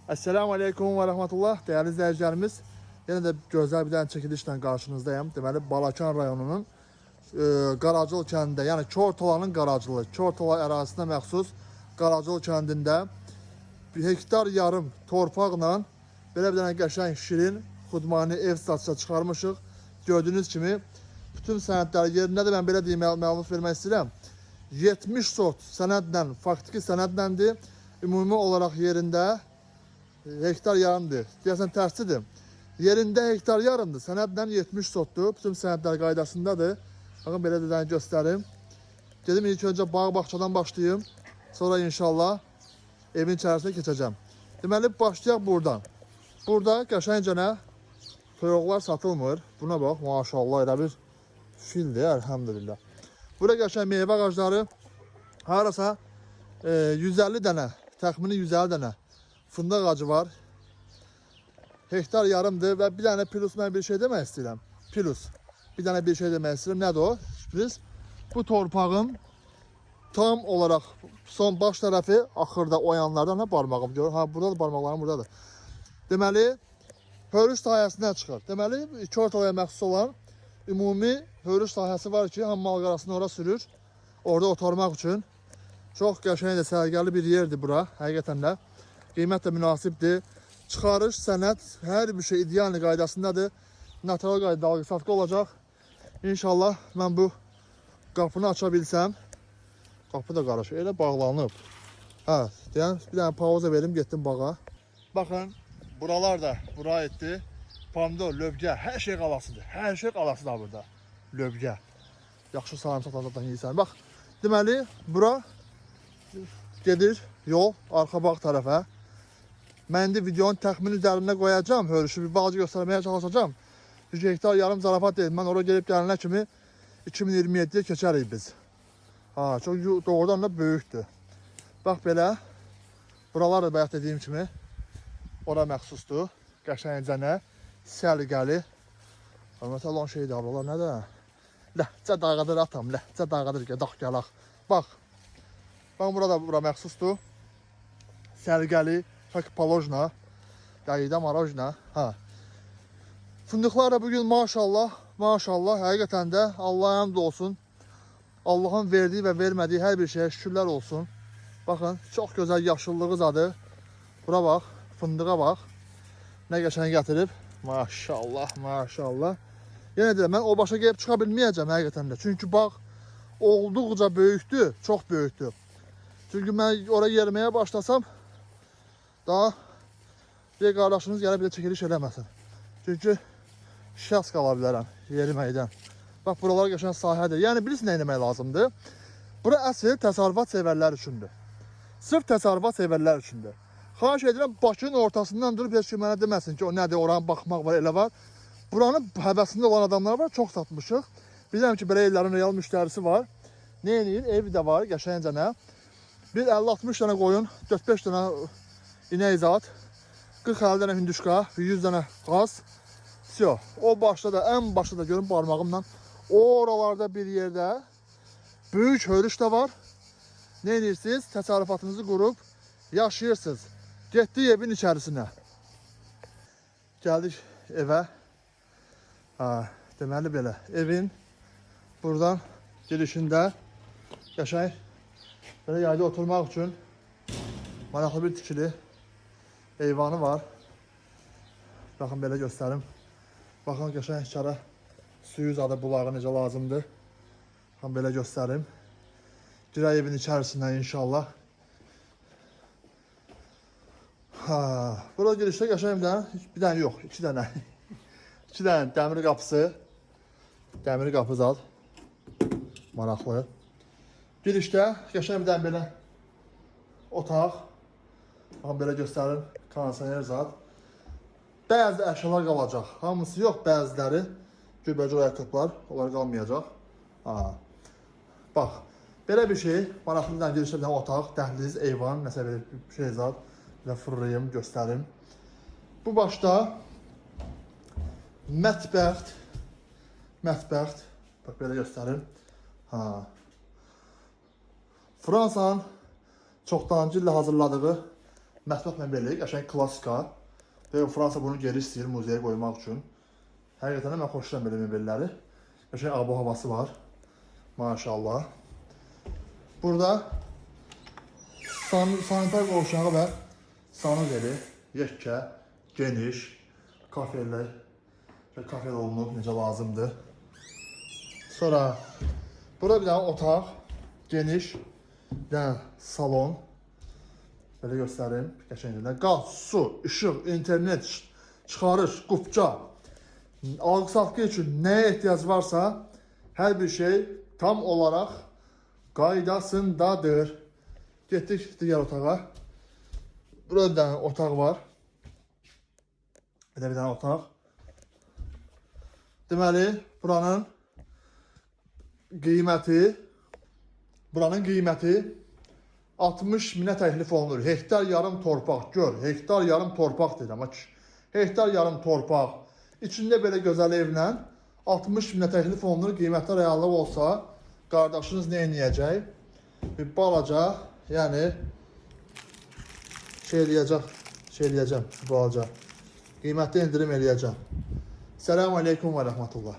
Esselamu Aleyküm ve Rahmetullah. Değerli izleyicilerimiz, yine de güzel bir tane çekilişle karşınızdayım. Deməli, Balakan rayonunun Qaracıl kəndində, yəni Çortolanın Qaracılı, Çortola ərazisində məxsus Qaracıl kəndində bir hektar yarım torpaqla belə bir dənə qəşəng, şirin, xudmani ev satışa çıxarmışıq. Gördüğünüz kimi bütün sənədləri yerindədir. Mən belə deyim, məlumat vermək istəyirəm. 70 sot sənədlə, faktiki sənədləndir. Ümumi olaraq yerində hektar yarımdır. Deyəsən tərsidir. Yerində hektar yarımdır. Sənədlə 70 sotdur. Bütün sənədlər qaydasındadır. Bakın belə də göstərim. Dedim ilk önce bağ bahçadan başlayayım. Sonra inşallah evin içərisinə keçəcəm. Deməli başlayaq buradan. Burada qəşəngcənə toyuqlar satılmır. Buna bax, maşallah elə bir fildir, elhamdülillah. Burada qəşəng meyvə ağacları harasa 150 dənə, təxmini 150 dənə fındıq ağacı var. Hektar yarımdır və bir dənə plus mən bir şey demək istəyirəm. Plus. Bir dənə bir şey demək istəyirəm. Nədir o? Biz bu torpağın tam olarak son baş tarafı axırda o yanlardan ha barmağım görür. Ha burada da barmaqlarım buradadır. Deməli hörüş sahəsindən çıxır. Deməli iki ortalaya məxsus olan ümumi hörüş sahəsi var ki, hammal qarasını ora sürür. Orada oturmaq üçün çox qəşəng də sərgəli bir yerdir bura. Həqiqətən də qiymət də münasibdir. Çıxarış, sənəd, hər bir şey ideal qaydasındadır. Natural qaydada alqı-satqı olacaq. İnşallah mən bu qapını aça bilsəm. Qapı da qarışır. Elə bağlanıb. Hə, deyən bir dənə pauza verim, getdim bağa. Baxın, buralar da bura etdi. Pomidor, lövgə, hər şey qalasıdır. Hər şey qalasıdır burada. Lövgə. Yaxşı sarımsaq tazdan yeyirsən. Bax, deməli bura gedir yol arxa bağ tərəfə. Mən indi videonun təxmini üzərində qoyacağım. Hörüşü bir bağcı göstərməyə çalışacağım. 100 hektar yarım zarafat deyil. Mən oraya gelip gəlinə kimi 2027'ye keçərik biz. Ha, çok doğrudan da böyükdür. Bax belə. Buralar da bayaq dediyim kimi ora məxsusdur. Qəşəngcənə, səliqəli. Məsələn, olan şeydir, buralar nədir? Ləhcə dağıdır atam, ləhcə dağıdır ki, dağ gəlaq. Bax. Bax, burada bura məxsusdur. Səliqəli, polojna, yayda marojna. Ha. Fındıqlar da bugün maşallah, maşallah, həqiqətən də Allah'a həmd olsun. Allah'ın verdiği ve vermediği her bir şeye şükürler olsun. Bakın, çok güzel yaşıllığı zadı. Bura bax, fındığa bax. Ne geçen getirip. Maşallah, maşallah. Yine de ben o başa gelip çıxa bilməyəcəm həqiqətən də. Çünkü bax, olduqca böyükdür, çok böyükdür. Çünkü ben oraya yerməyə başlasam, daha bir qardaşınız gəlib bir də çəkiliş eləməsin. Çünkü şəxs qala bilərəm yeriməkdən. Bax, buralar qəşəng sahədir. Yəni, bilirsiniz nə etmək lazımdır? Bura əsl təsərrüfat sevərlər üçündür. Sırf təsərrüfat sevərlər üçündür. Xahiş edirəm, Bakının ortasından durub heç ki mənə deməsin ki, o nədir, oranı baxmaq var, elə var. Buranın həvəsində olan adamlar var, çox satmışıq. Bilirəm ki, belə evlərin real müştərisi var. Ne eləyir? Evi də var, qəşəngcənə. Bir 50-60 dənə qoyun, 4-5 dənə inək zat, 40-50 dənə hündüşka, 100 dənə qaz. O başda da, en başda da görün parmağımla. Oralarda bir yerde büyük hörüş de var. Ne edirsiniz? Təsərrüfatınızı kurup yaşayırsınız. Getdik evin içerisine. Geldik eve. Ha, deməli belə. Evin buradan girişində qəşəng belə yayda oturmaq üçün maraqlı bir tikili eyvanı var. Baxın belə göstərim. Baxın qəşəng içəri suyu zadı bulağı necə lazımdır. Baxın belə göstərim. Girək evin içərisindən inşallah. Ha, burada girişdə qəşəng bir dənə yox, 2 dənə. 2 dənə dəmir qapısı. Dəmir qapı zad. Maraqlı. Girişdə qəşəng bir dənə belə otaq. Baxın belə göstərim. Kondisioner zad. Bəzi əşyalar qalacaq. Hamısı yox, bəziləri. Gürbəcə ayaqqabılar, onlar qalmayacaq. Ha. Bax, belə bir şey. Maraqlıdan girişdə bir dənə otaq, dəhliz, eyvan, nəsə belə bir şey zad. Bir də fırlayım, göstərim. Bu başda mətbəxt. Mətbəxt. Bax, belə göstərim. Ha. Fransanın çoxdancı illə hazırladığı Mətbəx mebellik, qəşəng klassika. Və Fransa bunu geri istəyir muzeyə qoymaq üçün. Həqiqətən də mən xoşlayıram belə mebelləri. Qəşəng abu havası var. Maşallah. Burada sanitar qovşağı və sanuzeli, yekə, geniş, kafelər, kafel olunub, necə lazımdır. Sonra burada bir dənə otaq, geniş, bir dənə salon. Belə göstərim, qəşəngcə. Qaz, su, işıq, internet, çıxarış, qupça, alqı-satqı üçün nəyə ehtiyac varsa, hər bir şey tam olaraq qaydasındadır. Getdik digər otağa. Burada bir dənə otaq var. Bir dənə otaq. Deməli, buranın qiyməti 60 minə təklif olunur. Hektar yarım torpaq, gör, hektar yarım torpaq deyirəm. Hektar yarım torpaq. İçində belə gözəl evlə 60 minə təklif olunur. Qiymətlər reallıq olsa, qardaşınız nə edəcək? Bir balaca, yəni şey eləyəcəm, balaca. Qiymətdə indirim eləyəcəm. Selamun Aleyküm və Rəhmətullah.